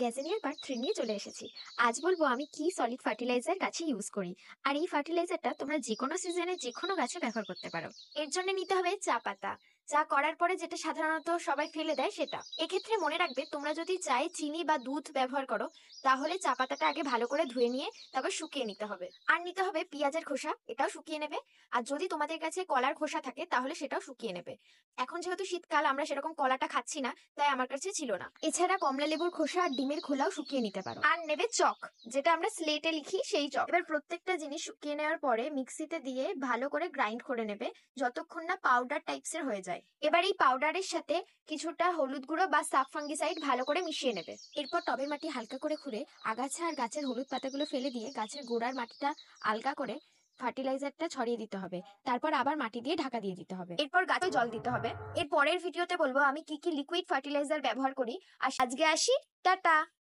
গ্যাসেনিয়ার part 3 নিয়ে চলে এসেছি। আজ বলবো আমি কি সলিড ফার্টিলাইজার গাছে ইউজ করি। আর এই ফার্টিলাইজারটা তোমরা যে কোনো সিজনে যে কোনো গাছে ব্যবহার করতে পারো। এর জন্য নিতে হবে চা পাতা। চা করার পরে যেটা সাধারণত সবাই ফেলে দেয় সেটা। এক্ষেত্রে মনে রাখবে তোমরা যদি চায়ে চিনি বা দুধ ব্যবহার করো তাহলে চা পাতাটা আগে ভালো করে ধুয়ে নিয়ে তারপর শুকিয়ে নিতে হবে। আর নিতে হবে পেঁয়াজের খোসা, এটাও শুকিয়ে নেবে। আর যদি তোমাদের কাছে কলার খোসা থাকে তাহলে সেটাও শুকিয়ে নেবে। এখন যেহেতু শীতকাল আমরা সেরকম কলাটা খাচ্ছি না, তাই আমার কাছে ছিল না। এছাড়া কমলা লেবুর খোসা আর ডিমের খোলাও শুকিয়ে নিতে পারো। আর নেবে চক, যেটা আমরা স্লেটে লিখি সেই চক। এবার প্রত্যেকটা জিনিস শুকিয়ে নেওয়ার পরে মিক্সিতে দিয়ে ভালো করে গ্রাইন্ড করে নেবে যতক্ষণ না পাউডার টাইপসের হয়ে যায়। এবার এই পাউডারের সাথে কিছুটা হলুদ গুঁড়ো বা সাব ফাঙ্গিসাইড ভালো করে মিশিয়ে নেবে। এরপর টবের মাটি হালকা করে খুঁড়ে আগাছা আর গাছের হলুদ পাতাগুলো ফেলে দিয়ে গাছের গোড়ার মাটিটা আলগা করে ফার্টিলাইজারটা ছড়িয়ে দিতে হবে। তারপর আবার মাটি দিয়ে ঢাকা দিয়ে দিতে হবে। এরপর গাছে জল দিতে হবে। এর পরের ভিডিওতে বলবো আমি কি কি লিকুইড ফার্টিলাইজার ব্যবহার করি। আর আজকে আসি, টাটা।